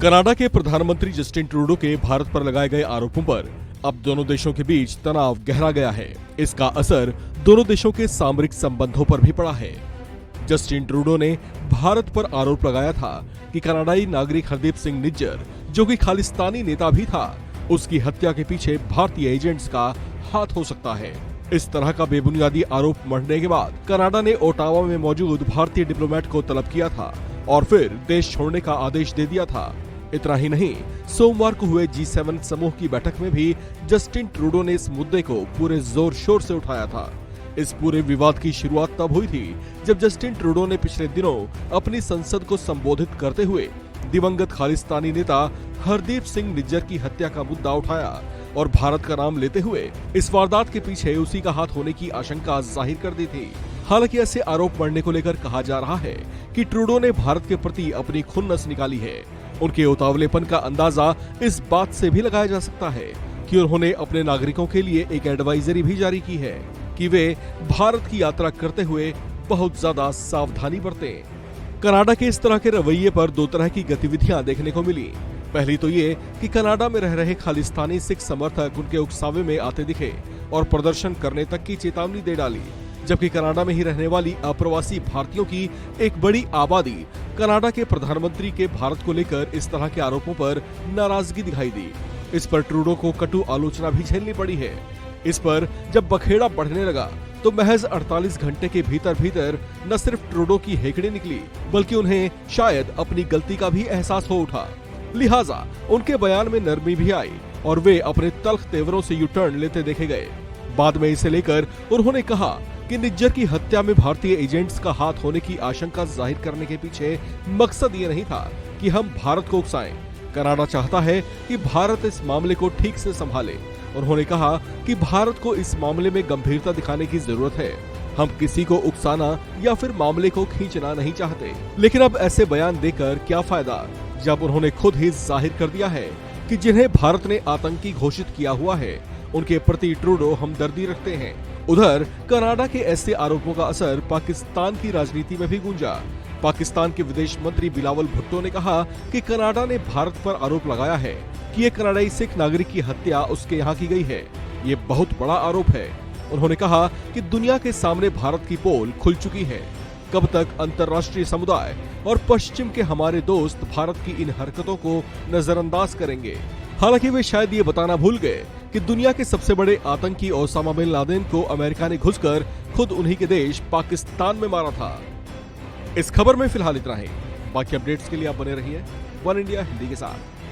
Canada के प्रधानमंत्री Justin Trudeau के भारत पर लगाए गए आरोपों पर अब दोनों देशों के बीच तनाव गहरा गया है। इसका असर दोनों देशों के सामरिक संबंधों पर भी पड़ा है। जस्टिन ट्रूडो ने भारत पर आरोप लगाया था कि कनाडाई नागरिक हरदीप सिंह निज्जर, जो कि खालिस्तानी नेता भी था, उसकी हत्या के पीछे भारतीय एजेंट्स का हाथ हो सकता है। इस तरह का बेबुनियादी आरोप मढ़ने के बाद कनाडा ने ओटावा में मौजूद भारतीय डिप्लोमेट को तलब किया था और फिर देश छोड़ने का आदेश दे दिया था। इतना ही नहीं, सोमवार को हुए G7 समूह की बैठक में भी जस्टिन ट्रूडो ने इस मुद्दे को पूरे जोर शोर से उठाया था। इस पूरे विवाद की शुरुआत तब हुई थी जब जस्टिन ट्रूडो ने पिछले दिनों अपनी संसद को संबोधित करते हुए दिवंगत खालिस्तानी नेता हरदीप सिंह निज्जर की हत्या का मुद्दा उठाया और भारत का नाम लेते हुए इस वारदात के पीछे उसी का हाथ होने की आशंका जाहिर कर दी थी। हालांकि ऐसे आरोप मढ़ने को लेकर कहा जा रहा है कि ट्रूडो ने भारत के प्रति अपनी खुन्नस निकाली है। उनके उतावलेपन का अंदाजा इस बात से भी लगाया जा सकता है कि उन्होंने अपने नागरिकों के लिए एक एडवाइजरी भी जारी की है कि वे भारत की यात्रा करते हुए बहुत ज्यादा सावधानी बरतें। कनाडा के इस तरह के रवैये पर दो तरह की गतिविधियां देखने को मिली। पहली तो ये कि कनाडा में रह रहे खालिस्तानी सिख समर्थक उनके उकसावे में आते दिखे और प्रदर्शन करने तक की चेतावनी दे डाली, जबकि कनाडा में ही रहने वाली अप्रवासी भारतीयों की एक बड़ी आबादी कनाडा के प्रधानमंत्री के भारत को लेकर इस तरह के आरोपों पर नाराजगी दिखाई दी। इस पर ट्रूडो को कटु आलोचना भी झेलनी पड़ी है। इस पर जब बखेड़ा बढ़ने लगा तो महज 48 घंटे के भीतर न सिर्फ ट्रूडो की हेकड़े निकली, बल्कि उन्हें शायद अपनी गलती का भी एहसास हो उठा। लिहाजा उनके बयान में नरमी भी आई और वे अपने तल्ख तेवरों से यू टर्न लेते देखे गए। बाद में इसे लेकर उन्होंने कहा कि निज्जर की हत्या में भारतीय एजेंट्स का हाथ होने की आशंका जाहिर करने के पीछे मकसद ये नहीं था कि हम भारत को उकसाएं। कनाडा चाहता है कि भारत इस मामले को ठीक से संभाले। उन्होंने कहा कि भारत को इस मामले में गंभीरता दिखाने की जरूरत है। हम किसी को उकसाना या फिर मामले को खींचना नहीं चाहते, लेकिन अब ऐसे बयान देकर क्या फायदा जब उन्होंने खुद ही जाहिर कर दिया है कि जिन्हें भारत ने आतंकी घोषित किया हुआ है उनके प्रति ट्रूडो हमदर्दी रखते हैं। उधर कनाडा के ऐसे आरोपों का असर पाकिस्तान की राजनीति में भी गूंजा। पाकिस्तान के विदेश मंत्री बिलावल भुट्टो ने कहा कि कनाडा ने भारत पर आरोप लगाया है कि ये कनाडाई सिख नागरिक की हत्या उसके यहाँ की गई है। ये बहुत बड़ा आरोप है। उन्होंने कहा कि दुनिया के सामने भारत की पोल खुल चुकी है। कब तक अंतर्राष्ट्रीय समुदाय और पश्चिम के हमारे दोस्त भारत की इन हरकतों को नजरअंदाज करेंगे। हालांकि वे शायद ये बताना भूल गए कि दुनिया के सबसे बड़े आतंकी ओसामा बिन लादेन को अमेरिका ने घुसकर खुद उन्हीं के देश पाकिस्तान में मारा था। इस खबर में फिलहाल इतना ही। बाकी अपडेट्स के लिए आप बने रहिए वन इंडिया हिंदी के साथ।